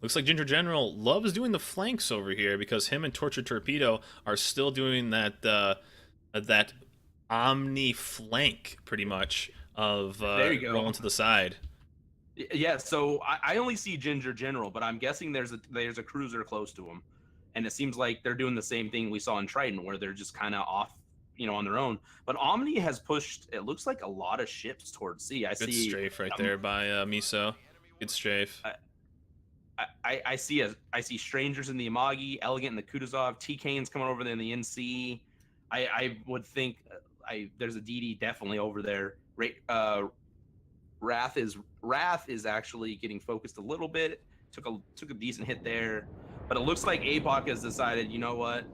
Looks like Ginger General loves doing the flanks over here because him and Torture Torpedo are still doing that Omni flank pretty much of There you rolling go. to the side. Yeah, so I only see Ginger General, but I'm guessing there's a cruiser close to him, and it seems like they're doing the same thing we saw in Triton, where they're just kind of off, on their own. But Omni has pushed. It looks like a lot of ships towards sea. I Good see. strafe right there by Miso. Good strafe. I, I see strangers in the Amagi, Elegant in the Kutuzov, T Kane's coming over there in the NC. I would think there's a DD definitely over there. Wrath is actually getting focused a little bit. Took a decent hit there, but it looks like APOC has decided. You know what?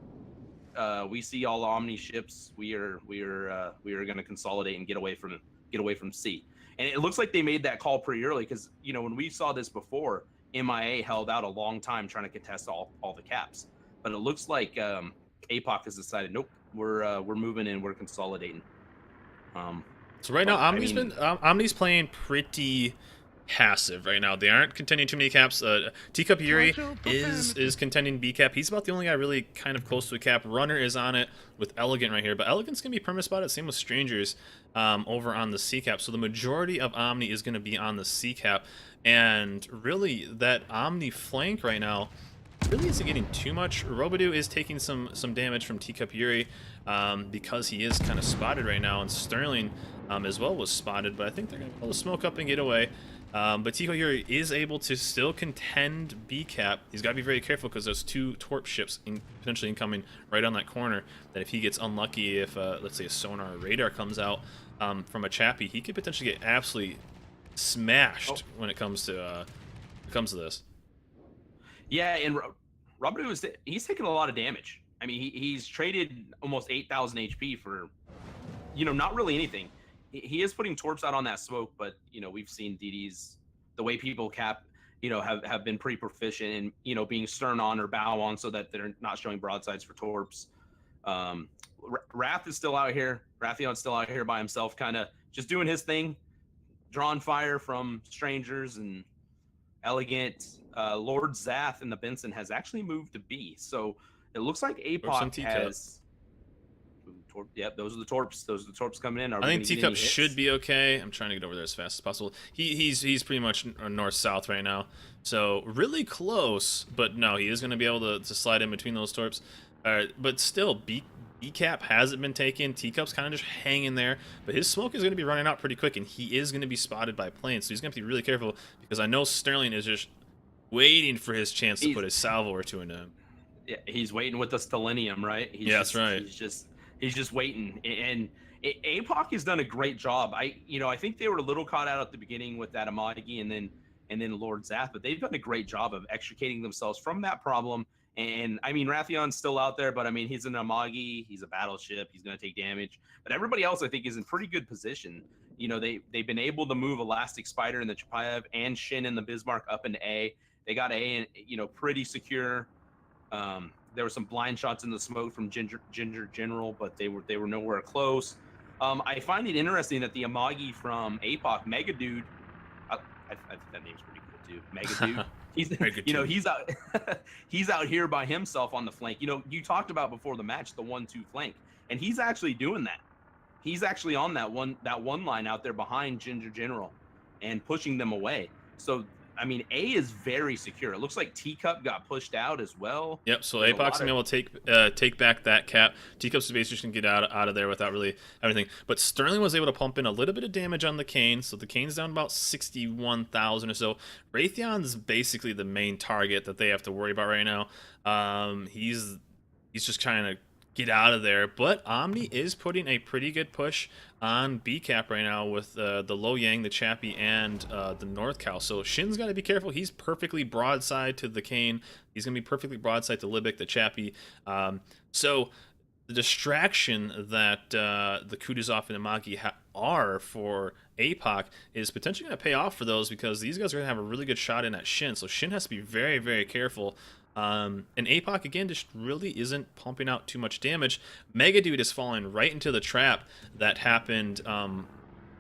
We see all Omni ships. We are going to consolidate and get away from C. And it looks like they made that call pretty early because when we saw this before, MIA held out a long time trying to contest all the caps. But it looks like APOC has decided, nope, we're moving in, we're consolidating. So right now, But I mean, Omni's playing pretty passive right now. They aren't contending too many caps. Teacup Yuri is contending B cap. He's about the only guy really kind of close to a cap. Runner is on it with Elegant right here, but Elegant's gonna be perma spotted. Same with Strangers over on the C cap. So the majority of Omni is gonna be on the C cap, and really that Omni flank right now really isn't getting too much. Robadu is taking some damage from Teacup Yuri because he is kind of spotted right now, and Sterling as well was spotted, but I think they're going to pull the smoke up and get away. But Teacup Yuri is able to still contend B-cap. He's got to be very careful because there's two Torp ships potentially incoming right on that corner, that if he gets unlucky, if let's say a sonar or radar comes out from a Chappie, he could potentially get absolutely smashed when it comes to this. yeah, and Robert he's taking a lot of damage. I mean, he's traded almost 8,000 HP for not really anything. He is putting torps out on that smoke, but we've seen DDs, the way people cap, have been pretty proficient in being stern on or bow on so that they're not showing broadsides for torps. Wrath is still out here. Rathion's still out here by himself, kind of just doing his thing, drawing fire from strangers and Elegant. Lord Zath and the Benson has actually moved to B, so it looks like APOC has. Yep, those are the torps. Those are the torps coming in. Are I we think going to get Teacup any should hits? be okay. I'm trying to get over there as fast as possible. He's pretty much north-south right now, so really close. But no, he is going to be able to slide in between those torps. But still, B cap hasn't been taken. Teacup's kind of just hanging there, but his smoke is going to be running out pretty quick, and he is going to be spotted by planes. So he's going to be really careful because I know Sterling is just waiting for his chance to He's put a salvo or two into him. yeah, he's waiting with the Stellinium, right? Yeah, that's right. He's just waiting, and APOC has done a great job. I think they were a little caught out at the beginning with that Amagi and then Lord Zath, but they've done a great job of extricating themselves from that problem. And I mean, Rathion's still out there, but I mean, he's an Amagi, he's a battleship, he's going to take damage. But everybody else, I think, is in pretty good position. They've been able to move Elastic Spider in the Chapayev and Shin in the Bismarck up into A. They got A, pretty secure. There were some blind shots in the smoke from Ginger General, but they were nowhere close. I find it interesting that the Amagi from APOC, Mega Dude, I think that name's pretty cool too, Mega Dude. He's he's out he's out here by himself on the flank. You talked about before the match the 1-2 flank, and he's actually doing that. He's actually on that one line out there behind Ginger General and pushing them away. So I mean, A is very secure. It looks like Teacup got pushed out as well. Yep, so There's a APOC's lot gonna be of able to take back that cap. Teacup's basically just gonna get out of there without really everything. But Sterling was able to pump in a little bit of damage on the Cane, so the Cane's down about 61,000 or so. Raytheon's basically the main target that they have to worry about right now. He's just trying to get out of there. But Omni is putting a pretty good push on B cap right now with the Low Yang, the Chappie, and the North Cal. So Shin's got to be careful. He's perfectly broadside to the Cane. He's going to be perfectly broadside to Libic, the Chappie. So the distraction that the Kutuzov and Amagi are for APOC is potentially going to pay off for those, because these guys are going to have a really good shot in at Shin. So Shin has to be very, very careful. And APOC, again, just really isn't pumping out too much damage. Mega Dude is falling right into the trap that happened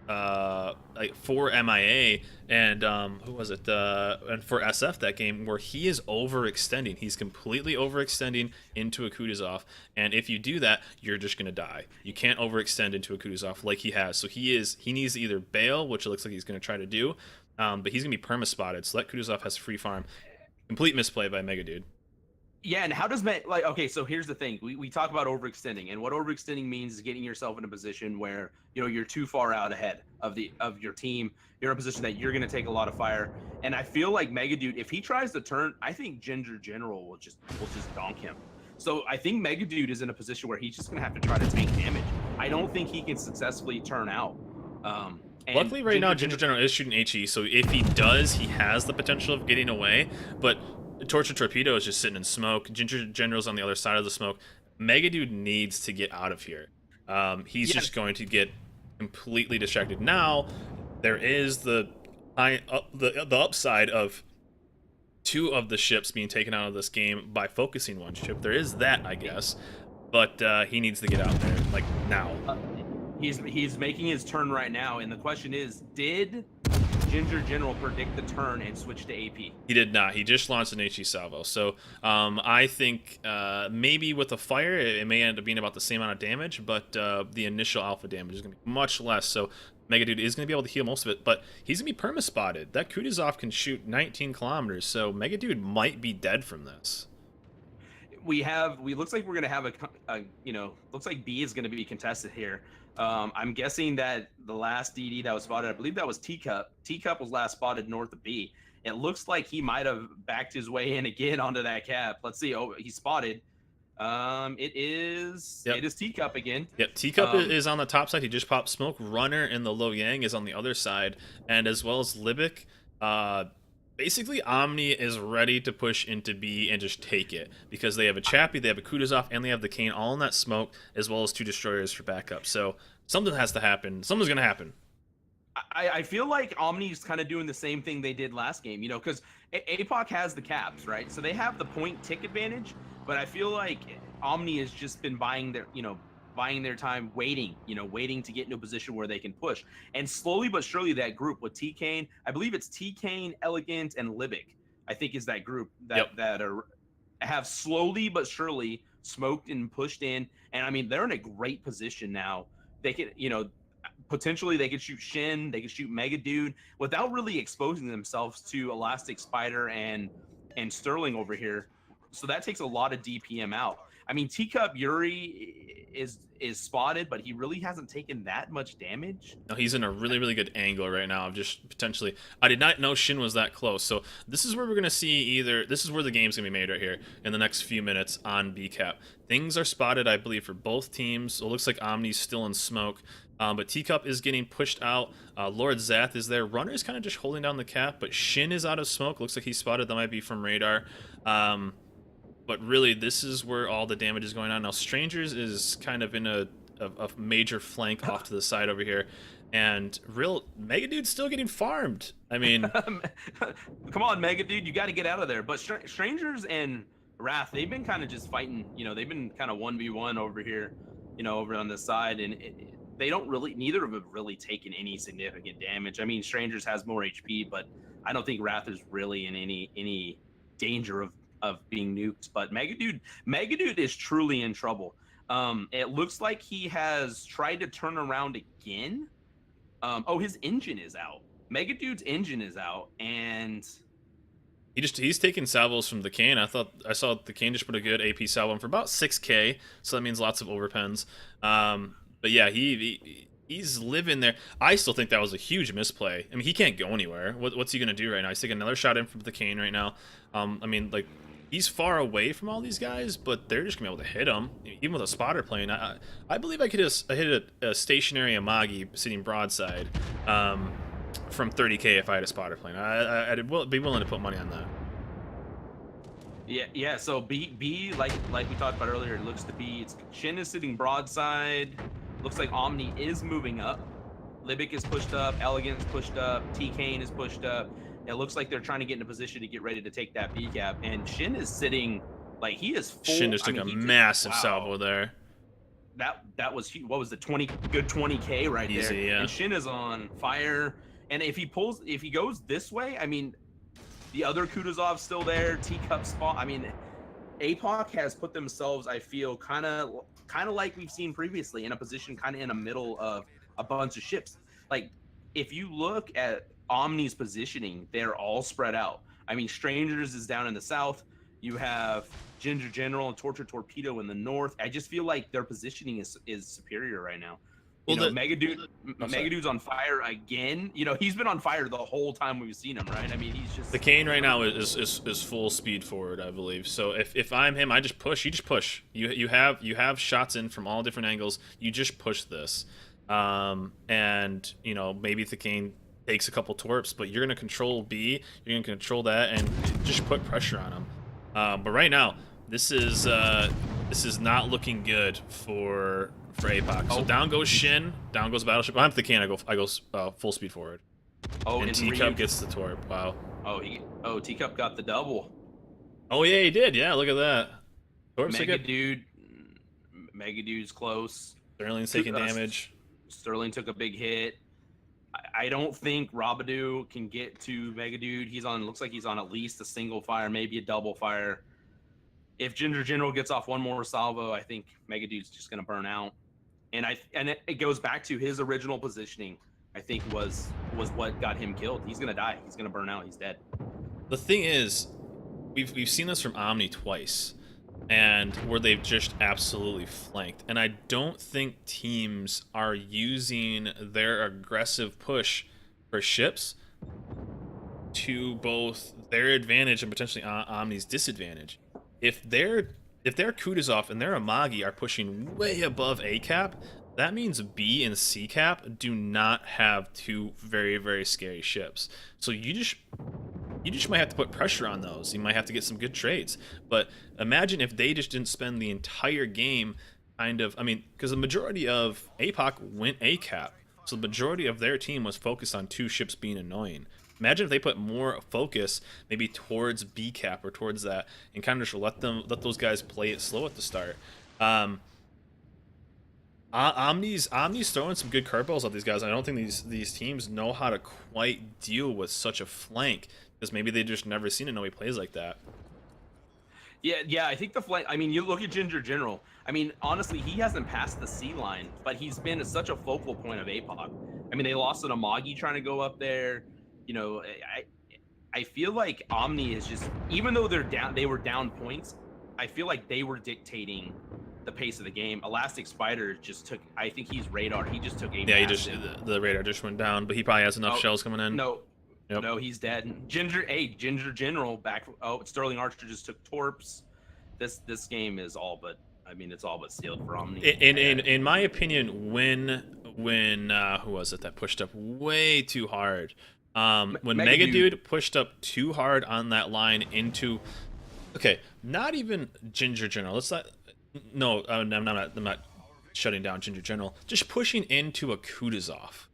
like for MIA and who was it? And for SF that game where he is overextending. He's completely overextending into a Kutuzov, and if you do that, you're just gonna die. You can't overextend into a Kutuzov like he has. So he needs to either bail, which it looks like he's gonna try to do, but he's gonna be perma spotted. So that Kutuzov has free farm. Complete misplay by Mega Dude. Yeah, and how does like, okay, so here's the thing. We talk about overextending, and what overextending means is getting yourself in a position where, you know, you're too far out ahead of your team. You're in a position that you're going to take a lot of fire. And I feel like Mega Dude, if he tries to turn, I think Ginger General will just donk him. So I think Mega Dude is in a position where he's just going to have to try to tank damage. I don't think he can successfully turn out. Luckily, right now, Ginger General is shooting HE, so if he does, he has the potential of getting away, but Torture Torpedo is just sitting in smoke. Ginger General's on the other side of the smoke. Mega Dude needs to get out of here. He's just going to get completely distracted. Now, there is the upside of 2 of the ships being taken out of this game by focusing 1 ship. There is that, I guess, but he needs to get out there, like, now. He's making his turn right now, and the question is, did Ginger General predict the turn and switch to AP? He did not. He just launched an HE salvo. So I think maybe with the fire, it may end up being about the same amount of damage, but the initial alpha damage is going to be much less. So Mega Dude is going to be able to heal most of it, but he's going to be perma-spotted. That Kutuzov can shoot 19 kilometers, so Mega Dude might be dead from this. We looks like we're going to have looks like B is going to be contested here. I'm guessing that the last DD that was spotted, I believe that was Teacup. Teacup was last spotted north of B. It looks like he might have backed his way in again onto that cap. Let's see. Oh, he's spotted. It is Teacup again. Yep, Teacup is on the top side. He just popped smoke. Runner in the Low Yang is on the other side, and as well as Libic. Basically, Omni is ready to push into B and just take it because they have a Chappie, they have a Kutuzov, and they have the Kane all in that smoke, as well as 2 destroyers for backup. So something has to happen. Something's going to happen. I feel like Omni's kind of doing the same thing they did last game, you know, because APOC has the caps, right? So they have the point tick advantage, but I feel like Omni has just been buying their time, waiting to get into a position where they can push. And slowly but surely, that group with T-Kane, I believe it's T-Kane, Elegant, and Libic, I think is that group that have slowly but surely smoked and pushed in. And I mean, they're in a great position now. They can, potentially they could shoot Shin, they could shoot Mega Dude without really exposing themselves to Elastic Spider and Sterling over here. So that takes a lot of DPM out. I mean, Teacup Yuri is spotted, but he really hasn't taken that much damage. No, he's in a really, really good angle right now of just potentially... I did not know Shin was that close. So this is where we're going to see this is where the game's going to be made right here in the next few minutes on BCAP. Things are spotted, I believe, for both teams. It looks like Omni's still in smoke. But Teacup is getting pushed out. Lord Zath is there. Runner is kind of just holding down the cap, but Shin is out of smoke. Looks like he's spotted. That might be from radar. But really, this is where all the damage is going on. Now, Strangers is kind of in a major flank off to the side over here. And Mega Dude's still getting farmed. I mean... Come on, Mega Dude, you got to get out of there. But Strangers and Wrath, they've been kind of just fighting. They've been kind of 1v1 over here, over on this side. And they don't really... Neither of them have really taken any significant damage. I mean, Strangers has more HP, but I don't think Wrath is really in any danger of being nuked. But Mega Dude is truly in trouble. It looks like he has tried to turn around again. His engine is out. Mega Dude's engine is out, and he's taking salvos from the Kane. I saw the Kane just put a good AP salvo for about 6k, so that means lots of overpens. But yeah, he's living there. I still think that was a huge misplay. I mean, he can't go anywhere. What's he gonna do right now? He's taking another shot in from the Kane right now. I mean, like, he's far away from all these guys, but they're just gonna be able to hit him, even with a spotter plane. I believe I could just hit a stationary Amagi sitting broadside from 30k if I had a spotter plane. I'd be willing to put money on that. Yeah. So B like we talked about earlier, it looks to be Shin is sitting broadside. Looks like Omni is moving up. Libic is pushed up. Elegance pushed up. T-Kane is pushed up. It looks like they're trying to get in a position to get ready to take that B cap. And Shin is sitting, like, he is full. Shin just took a massive salvo there. that was what was the 20K right there. Easy, yeah. And Shin is on fire. And if he goes this way, I mean, the other Kutuzov's still there. Teacup spot. I mean, APOC has put themselves, I feel, kind of like we've seen previously, in a position kind of in the middle of a bunch of ships. Like, if you look at OMNI's positioning, they're all spread out. I mean, Strangers is down in the south. You have Ginger General and Torture Torpedo in the north. I just feel like their positioning is superior right now. You know, Megadude's on fire again. You know, he's been on fire the whole time we've seen him, right? I mean, he's just... The Kane right now is full speed forward, I believe. So if I'm him, I just push. You just push. You have shots in from all different angles. You just push this. And, you know, maybe the Kane takes a couple torps, but you're going to control B. You're going to control that and just put pressure on him. But right now, this is not looking good for APOC. So down goes Shin, down goes Battleship. I'm the Kane. I go full speed forward. Oh, and Teacup gets the torp. Wow. Oh, Teacup got the double. Oh yeah, he did. Yeah, look at that. Torps Megadude's close. Sterling's taking damage. Sterling took a big hit. I don't think Rabadoo can get to Megadude. Looks like he's on at least a single fire, maybe a double fire. If Ginger General gets off one more salvo, I think Megadude's just going to burn out. And it goes back to his original positioning, I think was what got him killed. He's going to die. He's going to burn out. He's dead. The thing is, we've seen this from OMNI twice, and where they've just absolutely flanked. And I don't think teams are using their aggressive push for ships to both their advantage and potentially OMNI's disadvantage. If their Kutuzov and their Amagi are pushing way above A cap, that means B and C cap do not have two very, very scary ships. So you just might have to put pressure on those. You might have to get some good trades. But imagine if they just didn't spend the entire game because the majority of APOC went A cap. So the majority of their team was focused on two ships being annoying. Imagine if they put more focus maybe towards B cap or towards that, and kind of just let those guys play it slow at the start. Omni's throwing some good curveballs at these guys. I don't think these teams know how to quite deal with such a flank, because maybe they just never seen it. Nobody plays like that. Yeah, I think the flank. I mean, you look at Ginger General. I mean, honestly, he hasn't passed the C line, but he's been such a focal point of APOC. I mean, they lost an Amagi trying to go up there. You know, I feel like OMNI is just, even though they were down points, I feel like they were dictating the pace of the game. Elastic Spider just took, I think he's radar. He just took a the radar just went down, but he probably has enough shells coming in. No, he's dead. Ginger General back. Oh, Sterling Archer just took torps. This game is all but, I mean, it's all but sealed for OMNI. In my opinion, when who was it that pushed up way too hard? When Megadude pushed up too hard on that line into, okay, not even Ginger General. I'm not shutting down Ginger General. Just pushing into a Kutuzov.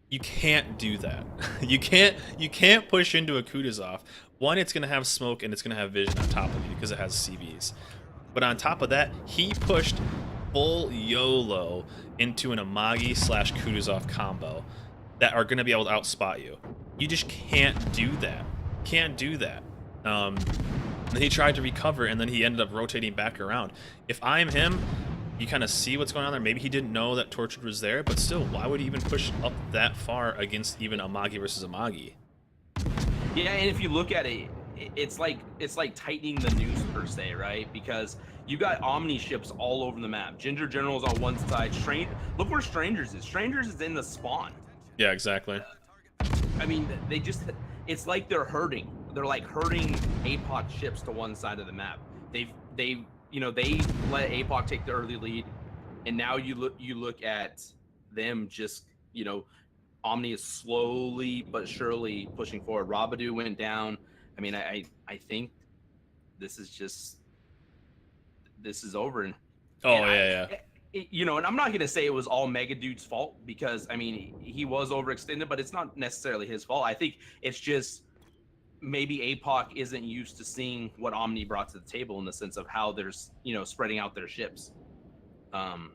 You can't do that. You can't push into a Kutuzov. One, it's gonna have smoke and it's gonna have vision on top of you because it has CVs. But on top of that, he pushed full YOLO into an Amagi / Kutuzov combo that are going to be able to outspot you. You just can't do that. Can't do that. Then he tried to recover, and then he ended up rotating back around. If I'm him, you kind of see what's going on there. Maybe he didn't know that Tortured was there, but still, why would he even push up that far against even Amagi versus Amagi? Yeah, and if you look at it, it's like tightening the noose per se, right? Because you got OMNI ships all over the map. Ginger General's on one side. Look where Strangers is. Strangers is in the spawn. Yeah, exactly. I mean, it's like they're herding. They're like herding APOC ships to one side of the map. They let APOC take the early lead, and now you look at them just, OMNI is slowly but surely pushing forward. Rabadoo went down. I mean, I think this is over. Yeah. And I'm not going to say it was all Megadude's fault, because, I mean, he was overextended, but it's not necessarily his fault. I think it's just maybe APOC isn't used to seeing what OMNI brought to the table in the sense of how they're, spreading out their ships. Um,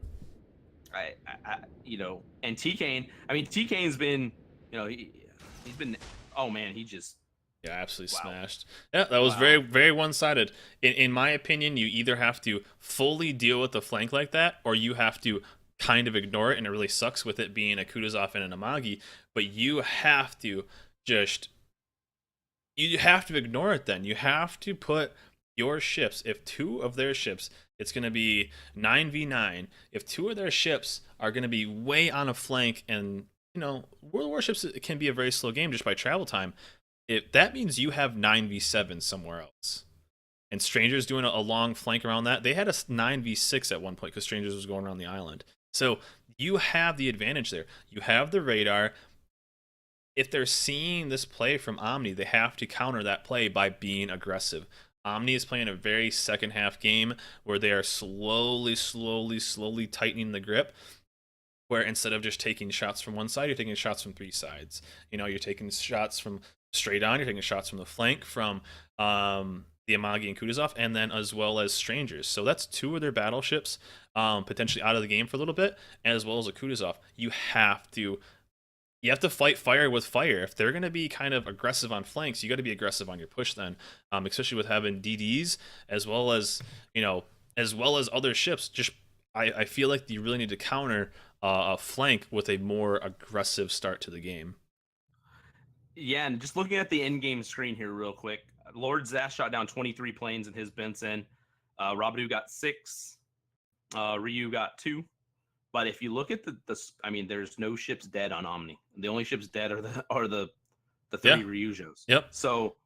and T Kane. I mean, T Kane's been, he's been. Oh man, he just Yeah, absolutely wow, smashed. Yeah, that was wow. very, very one-sided. In my opinion, you either have to fully deal with the flank like that, or you have to kind of ignore it, and it really sucks with it being a Kutuzov and an Amagi. But you have to just you have to ignore it. Then you have to put your ships. If two of their ships, it's going to be 9v9. If two of their ships are going to be way on a flank, and World Warships can be a very slow game just by travel time. That means you have 9v7 somewhere else. And Strangers doing a long flank around that. They had a 9v6 at one point because Strangers was going around the island. So you have the advantage there. You have the radar. If they're seeing this play from Omni, they have to counter that play by being aggressive. Omni is playing a very second half game where they are slowly tightening the grip, where instead of just taking shots from one side, you're taking shots from three sides. You're taking shots from straight on, you're taking shots from the flank, from the Amagi and Kutuzov, and then as well as Strangers. So that's two of their battleships potentially out of the game for a little bit, as well as a Kutuzov. You have to fight fire with fire. If they're going to be kind of aggressive on flanks, you got to be aggressive on your push then, especially with having DDs as well as other ships. I feel like you really need to counter a flank with a more aggressive start to the game. Yeah, and just looking at the in-game screen here real quick, Lord Zash shot down 23 planes in his Benson. Rabadoo got 6. Ryu got 2. But if you look at I mean, there's no ships dead on Omni. The only ships dead are the 3 Ryujos. Yep. So,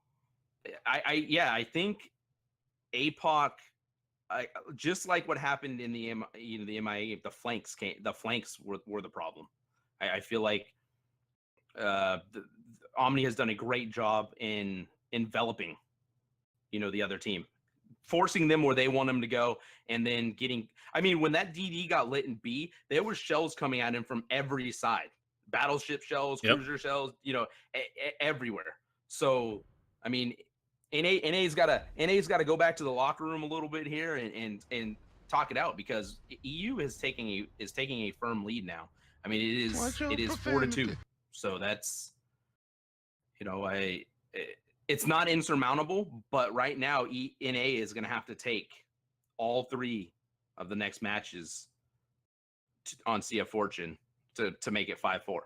I think APOC, just like what happened in the MIA, the flanks were the problem. I feel like Omni has done a great job in enveloping, the other team, forcing them where they want them to go, and then getting. I mean, when that DD got lit in B, there were shells coming at him from every side, battleship shells, cruiser shells, everywhere. So, I mean, NA's got to go back to the locker room a little bit here and talk it out, because EU is taking a firm lead now. I mean, it is 4-2. So that's, it's not insurmountable, but right now NA is going to have to take all 3 of the next matches on Sea of Fortune to make it 5-4.